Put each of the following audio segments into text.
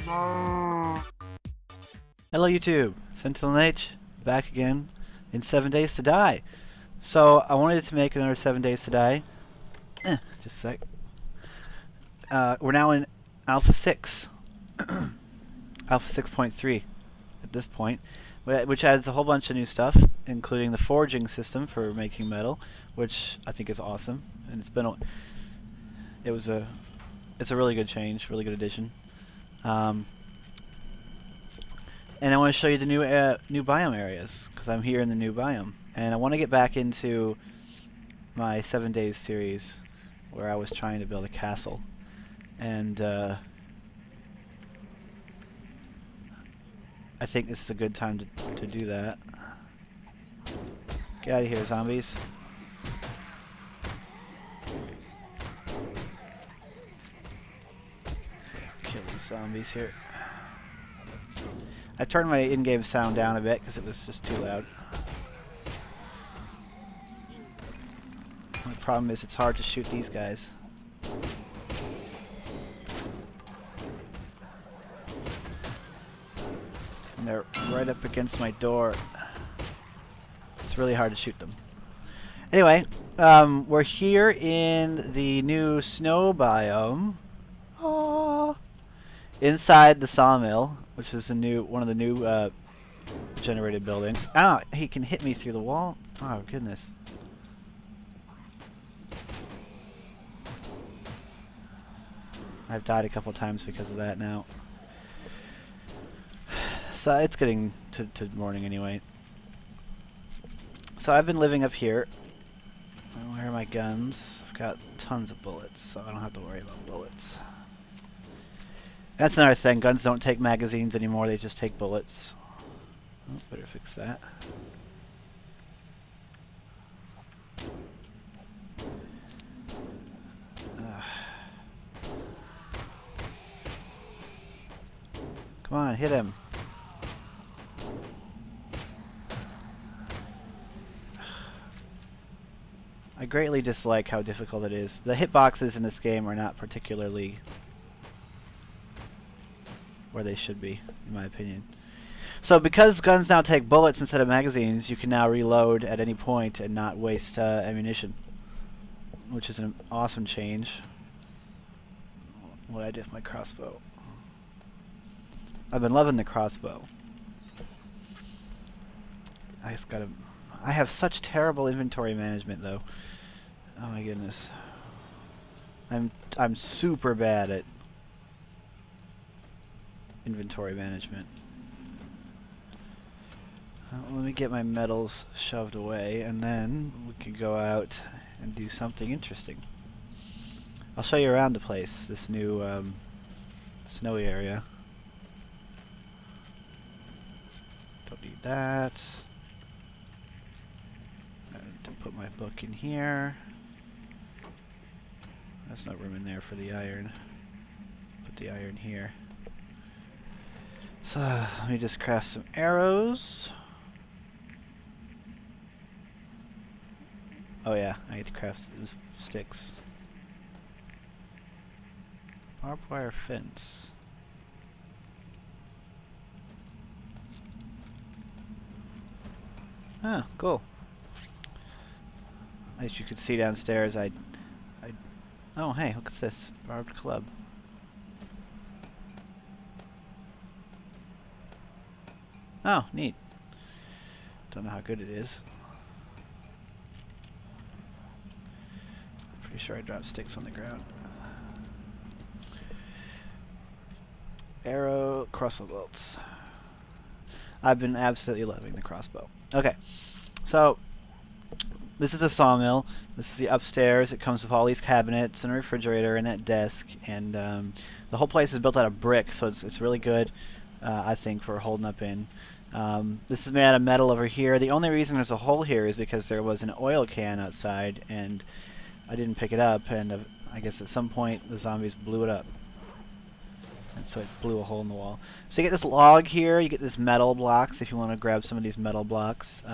Hello YouTube, SentinalhMC back again in 7 Days to Die. So I wanted to make another 7 Days to Die. Just a sec. We're now in Alpha 6. Alpha 6.3 at this point, which adds a whole bunch of new stuff, including the forging system for making metal, which I think is awesome. And it's a really good change, really good addition. And I want to show you the new biome areas, because I'm here in the new biome. And I want to get back into my 7 Days series, where I was trying to build a castle. And I think this is a good time to do that. Get out of here, zombies. Kill these zombies here. I turned my in-game sound down a bit because it was just too loud. The problem is it's hard to shoot these guys. And they're right up against my door. It's really hard to shoot them. Anyway, we're here in the new snow biome. Aww. Inside the sawmill, which is one of the new generated buildings. Ah, he can hit me through the wall. Oh goodness. I've died a couple times because of that now. So it's getting to morning anyway. So I've been living up here. Where are my guns? I've got tons of bullets, so I don't have to worry about bullets. That's another thing. Guns don't take magazines anymore. They just take bullets. Oh, better fix that. Come on, hit him. I greatly dislike how difficult it is. The hitboxes in this game are not particularly where they should be, in my opinion. So because guns now take bullets instead of magazines, you can now reload at any point and not waste ammunition, which is an awesome change. What I did with my crossbow. I've been loving the crossbow. I have such terrible inventory management though. Oh my goodness. I'm super bad at inventory management. Let me get my metals shoved away, and then we can go out and do something interesting. I'll show you around the place, this new snowy area. Don't need that. I need to put my book in here. There's no room in there for the iron. Put the iron here. So let me just craft some arrows. Oh yeah, I need to craft those sticks. Barbed wire fence. Ah, cool. As you can see downstairs, oh hey, look at this barbed club. Oh, neat. Don't know how good it is. Pretty sure I dropped sticks on the ground. Arrow, crossbow bolts. I've been absolutely loving the crossbow. Okay, so this is a sawmill. This is the upstairs. It comes with all these cabinets and a refrigerator and that desk, and the whole place is built out of brick, so it's really good, I think, for holding up in. This is made out of metal over here. The only reason there's a hole here is because there was an oil can outside, and I didn't pick it up, and I guess at some point the zombies blew it up. And so it blew a hole in the wall. So you get this log here, you get this metal blocks if you want to grab some of these metal blocks.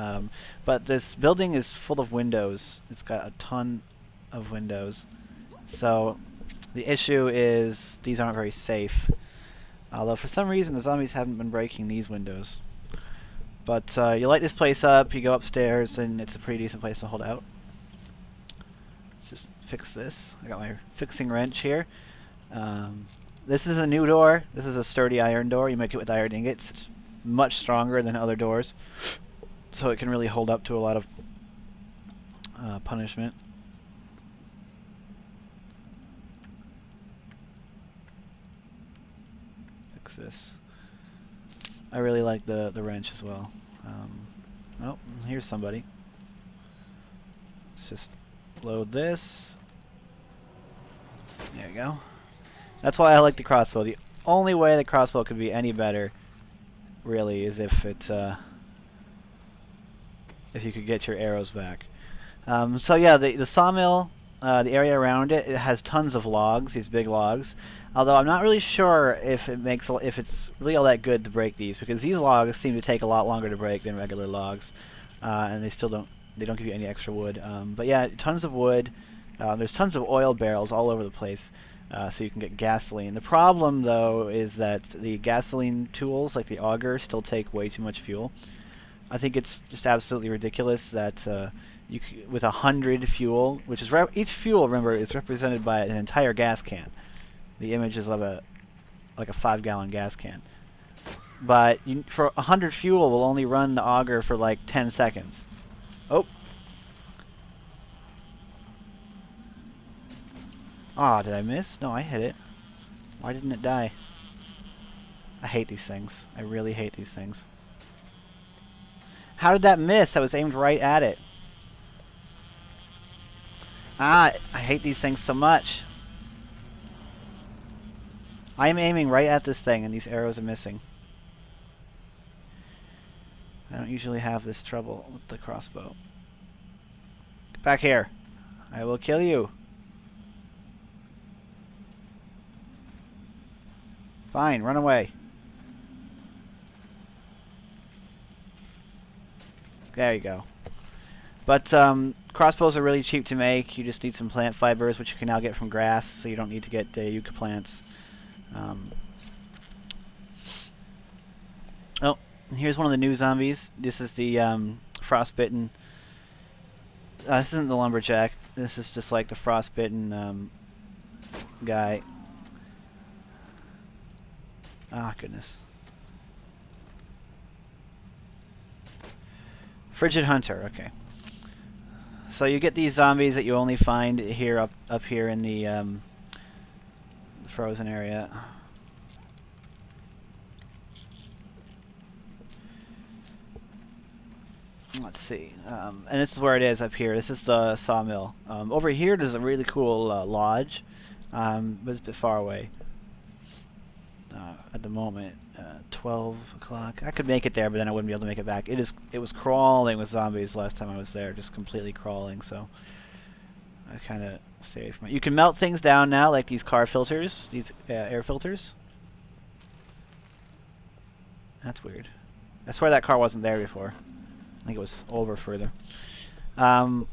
But this building is full of windows. It's got a ton of windows. So the issue is these aren't very safe. Although for some reason the zombies haven't been breaking these windows. But you light this place up, you go upstairs, and it's a pretty decent place to hold out. Let's just fix this. I got my fixing wrench here. This is a new door. This is a sturdy iron door. You make it with iron ingots. It's much stronger than other doors, so it can really hold up to a lot of punishment. Fix this. I really like the wrench as well. Oh, here's somebody. Let's just load this. There you go. That's why I like the crossbow. The only way the crossbow could be any better, really, is if it if you could get your arrows back. So yeah, the sawmill, the area around it, it has tons of logs, these big logs. Although I'm not really sure if it's really all that good to break these, because these logs seem to take a lot longer to break than regular logs, and they don't give you any extra wood. But yeah, tons of wood. There's tons of oil barrels all over the place, so you can get gasoline. The problem though is that the gasoline tools, like the auger, still take way too much fuel. I think it's just absolutely ridiculous that with 100 fuel, which is each fuel, remember, is represented by an entire gas can. The image is of like a 5-gallon gas can. But for 100 fuel, will only run the auger for like 10 seconds. Oh. Aw, did I miss? No, I hit it. Why didn't it die? I hate these things. I really hate these things. How did that miss? I was aimed right at it. Ah, I hate these things so much. I am aiming right at this thing, and these arrows are missing. I don't usually have this trouble with the crossbow. Get back here. I will kill you. Fine, run away. There you go. But crossbows are really cheap to make. You just need some plant fibers, which you can now get from grass, so you don't need to get yucca plants. Oh, here's one of the new zombies. This is the frostbitten. This isn't the lumberjack. This is just like the frostbitten guy. Ah, goodness. Frigid hunter. Okay. So you get these zombies that you only find here up here in the frozen area. Let's see. And this is where it is up here. This is the sawmill. Over here there's a really cool lodge, but it's a bit far away at the moment. 12 o'clock. I could make it there, but then I wouldn't be able to make it back. It was crawling with zombies last time I was there, just completely crawling. So I kind of stay away from it. You can melt things down now, like these car filters, these air filters. That's weird. I swear that car wasn't there before. I think it was over further. Some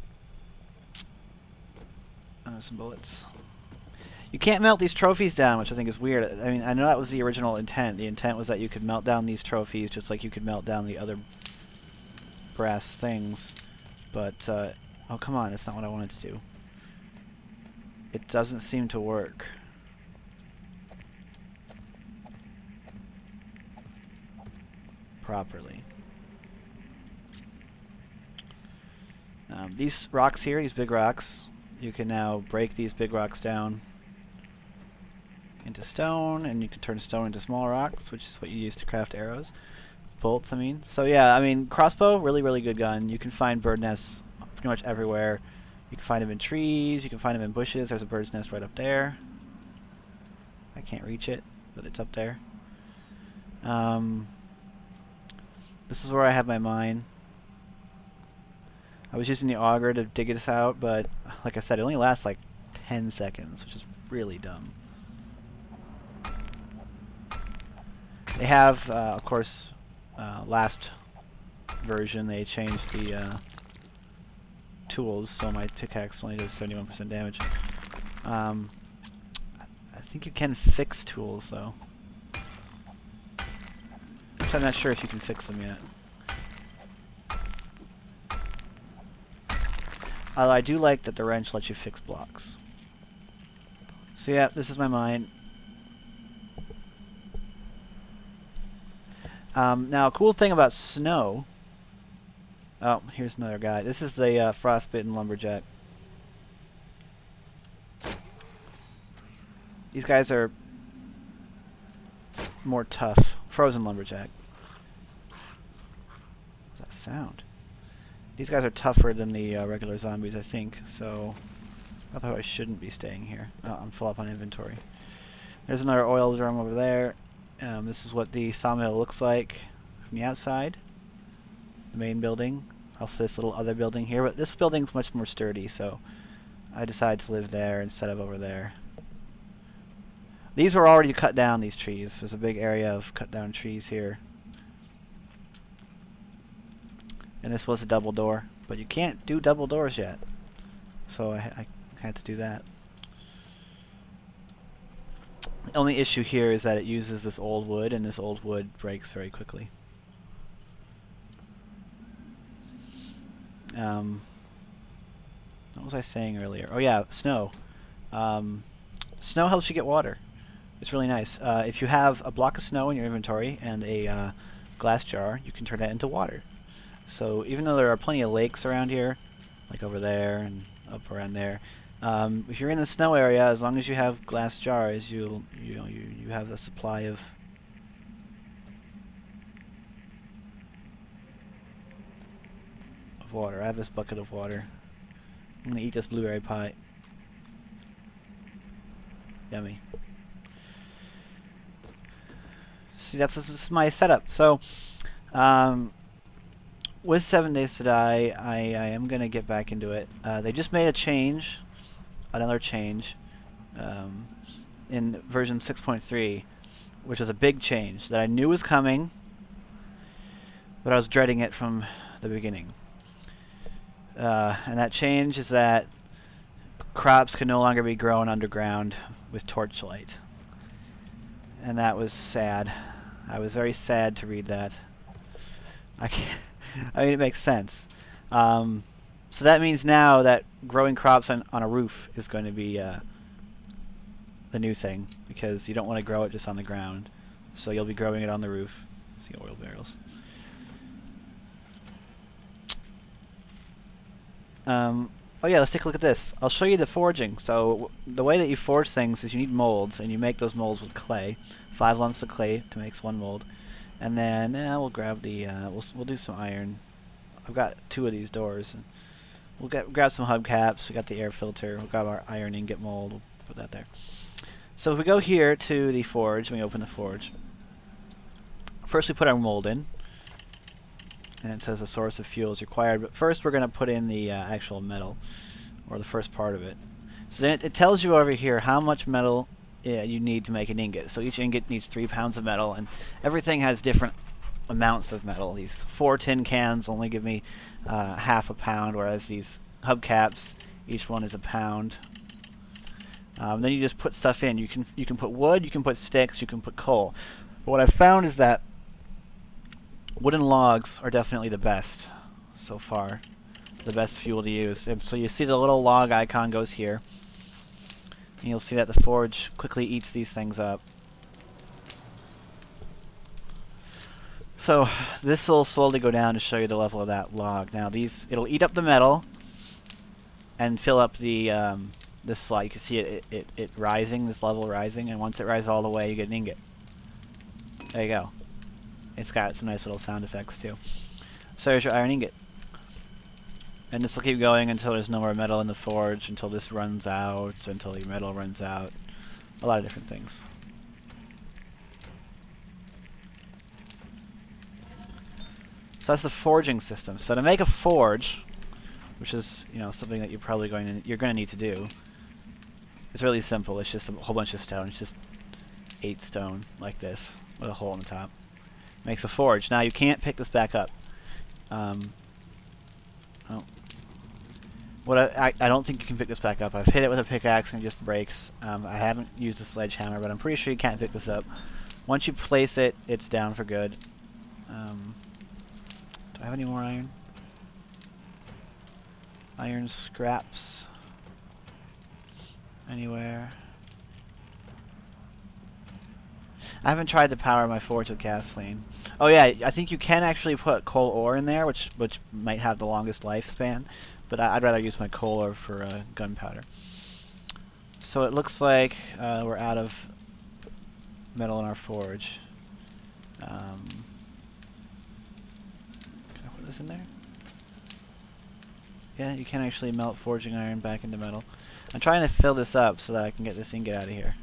bullets. You can't melt these trophies down, which I think is weird. I mean, I know that was the original intent. The intent was that you could melt down these trophies just like you could melt down the other brass things. But, oh, come on, that's not what I wanted to do. It doesn't seem to work. Properly. These rocks here, these big rocks, you can now break these big rocks down into stone, and you can turn stone into small rocks, which is what you use to craft arrows. Bolts, I mean. So yeah, I mean, crossbow, really, really good gun. You can find bird nests pretty much everywhere. You can find them in trees, you can find them in bushes. There's a bird's nest right up there. I can't reach it, but it's up there. This is where I have my mine. I was using the auger to dig this out, but like I said, it only lasts like 10 seconds, which is really dumb. They have, of course, last version they changed the tools, so my pickaxe only does 71% damage. I think you can fix tools, though. I'm not sure if you can fix them yet. Although I do like that the wrench lets you fix blocks. So yeah, this is my mine. Now, a cool thing about snow... Oh, here's another guy. This is the frostbitten lumberjack. These guys are more tough. Frozen lumberjack. What's that sound? These guys are tougher than the regular zombies, I think, so I probably shouldn't be staying here. Oh, I'm full up on inventory. There's another oil drum over there. This is what the sawmill looks like from the outside. The main building. Also this little other building here, but this building's much more sturdy, so I decided to live there instead of over there. These were already cut down, these trees. There's a big area of cut down trees here. And this was a double door, but you can't do double doors yet. So I had to do that. The only issue here is that it uses this old wood, and this old wood breaks very quickly. What was I saying earlier? Oh yeah, snow. Snow helps you get water. It's really nice. If you have a block of snow in your inventory and a glass jar, you can turn that into water. So even though there are plenty of lakes around here, like over there and up around there, if you're in the snow area, as long as you have glass jars, you have a supply of water. I have this bucket of water. I'm gonna eat this blueberry pie. Yummy. See, this is my setup. So, with 7 Days to Die, I am gonna get back into it. They just made a change, another change, in version 6.3, which was a big change that I knew was coming, but I was dreading it from the beginning. And that change is that crops can no longer be grown underground with torchlight. And that was sad. I was very sad to read that. I mean, it makes sense. So that means now that growing crops on a roof is going to be the new thing, because you don't want to grow it just on the ground. So you'll be growing it on the roof. See oil barrels. Oh yeah, let's take a look at this. I'll show you the forging. So the way that you forge things is you need molds, and you make those molds with clay. 5 lumps of clay to make 1 mold. And then we'll grab the we'll do some iron. I've got 2 of these doors. We'll grab some hubcaps. We got the air filter. We'll grab our iron ingot mold. We'll put that there. So if we go here to the forge, and we open the forge. First we put our mold in. And it says a source of fuel is required, but first we're going to put in the actual metal, or the first part of it. So then it tells you over here how much metal you need to make an ingot. So each ingot needs 3 pounds of metal, and everything has different amounts of metal. These 4 tin cans only give me half a pound, whereas these hubcaps, each one is a pound. Then you just put stuff in. You can put wood, you can put sticks, you can put coal. But what I've found is that wooden logs are definitely the best so far, the best fuel to use. And so you see the little log icon goes here, and you'll see that the forge quickly eats these things up. So this will slowly go down to show you the level of that log. Now it'll eat up the metal and fill up the this slot. You can see it rising, this level rising, and once it rises all the way, you get an ingot. There you go. It's got some nice little sound effects too. So there's your iron ingot. And this will keep going until there's no more metal in the forge, until this runs out, until your metal runs out. A lot of different things. So that's the forging system. So to make a forge, which is, you know, something that you're probably going to need to do, it's really simple. It's just a whole bunch of stone. It's just 8 stone like this with a hole in the top. Makes a forge. Now you can't pick this back up. I don't think you can pick this back up. I've hit it with a pickaxe and it just breaks. I haven't used a sledgehammer, but I'm pretty sure you can't pick this up. Once you place it, it's down for good. Do I have any more iron? Iron scraps. Anywhere? I haven't tried to power my forge with gasoline. Oh yeah, I think you can actually put coal ore in there, which might have the longest lifespan. But I'd rather use my coal ore for gunpowder. So it looks like we're out of metal in our forge. Can I put this in there? Yeah, you can actually melt forging iron back into metal. I'm trying to fill this up so that I can get this ingot out of here.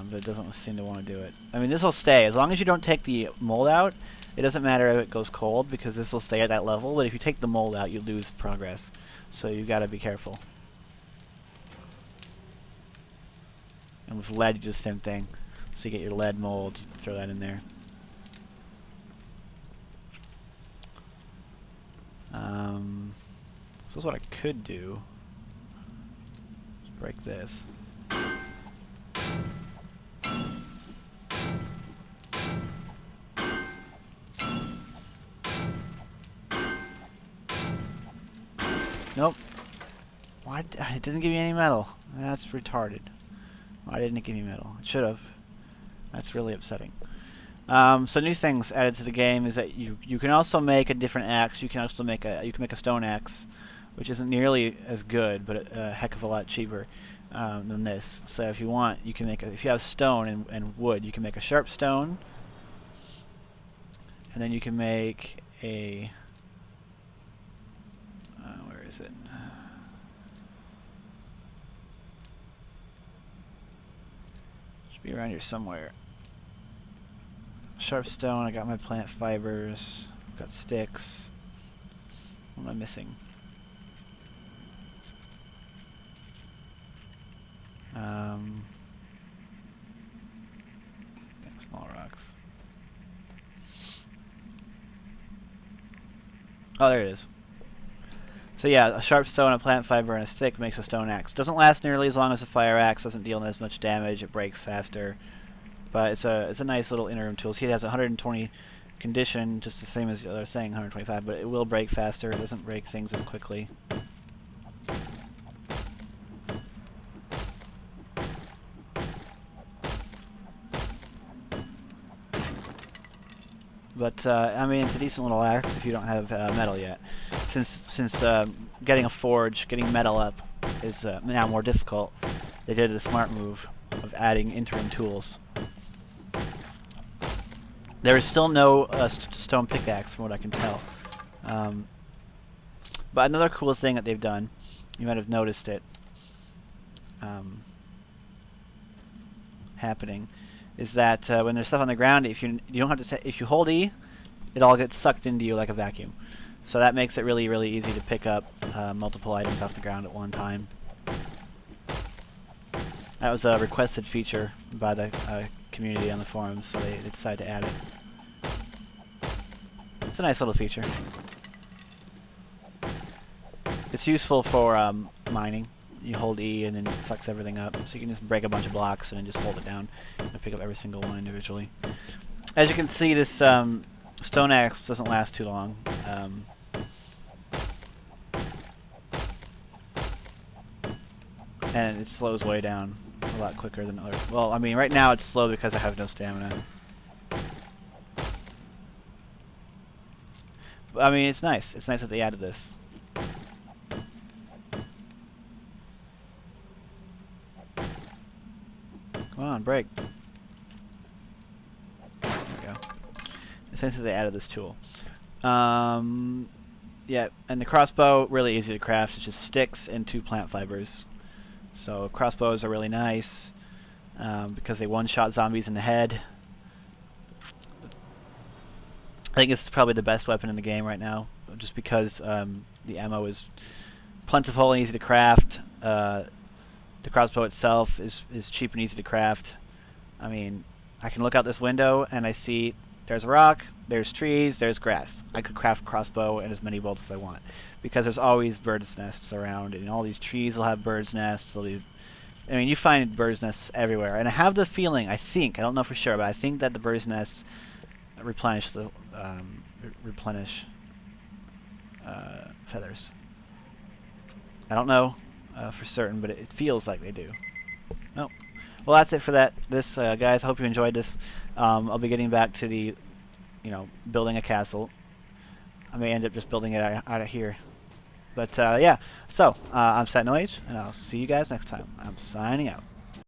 But it doesn't seem to want to do it. I mean, this will stay. As long as you don't take the mold out, it doesn't matter if it goes cold, because this will stay at that level. But if you take the mold out, you lose progress. So you've got to be careful. And with lead, you do the same thing. So you get your lead mold, you throw that in there. So this is what I could do. Just break this. Nope. Why? It didn't give me any metal. That's retarded. Why didn't it give me metal? It should have. That's really upsetting. So new things added to the game is that you can also make a different axe. You can also make a stone axe, which isn't nearly as good, but a heck of a lot cheaper than this. So if you want, you can make if you have stone and wood, you can make a sharp stone, and then you can make a where is it? Should be around here somewhere. Sharp stone, I got my plant fibers, got sticks. What am I missing? Small rocks. Oh, there it is. So yeah, a sharp stone, a plant fiber, and a stick makes a stone axe. Doesn't last nearly as long as a fire axe, doesn't deal as much damage, it breaks faster. But it's a nice little interim tool. See, it has 120 condition, just the same as the other thing, 125, but it will break faster. It doesn't break things as quickly. But I mean, it's a decent little axe if you don't have metal yet. Since getting a forge, getting metal up is now more difficult, they did a smart move of adding interim tools. There is still no stone pickaxe, from what I can tell. But another cool thing that they've done, you might have noticed it happening, is that when there's stuff on the ground, if you don't have to say, if you hold E, it all gets sucked into you like a vacuum. So that makes it really, really easy to pick up multiple items off the ground at one time. That was a requested feature by the community on the forums, so they decided to add it. It's a nice little feature. It's useful for mining. You hold E and then it sucks everything up, so you can just break a bunch of blocks and then just hold it down and pick up every single one individually. As you can see, this stone axe doesn't last too long. And it slows way down a lot quicker than others. Well, I mean, right now it's slow because I have no stamina. But, I mean, it's nice. It's nice that they added this. Come on, break. There we go. It's nice that they added this tool. Yeah, and the crossbow, really easy to craft. It's just sticks and 2 plant fibers. So crossbows are really nice because they one-shot zombies in the head. I think this is probably the best weapon in the game right now, just because the ammo is plentiful and easy to craft. The crossbow itself is cheap and easy to craft. I mean, I can look out this window and I see there's a rock, there's trees, there's grass. I could craft a crossbow and as many bolts as I want, because there's always birds' nests around, and all these trees will have birds' nests. I mean, you find birds' nests everywhere, and I have the feeling, I don't know for sure, but I think that the birds' nests replenish the replenish feathers. I don't know for certain, but it feels like they do. Nope. Well, that's it for this, guys. I hope you enjoyed this. I'll be getting back to the, building a castle. I may end up just building it out of here. But, yeah. So, I'm SentinalH, and I'll see you guys next time. I'm signing out.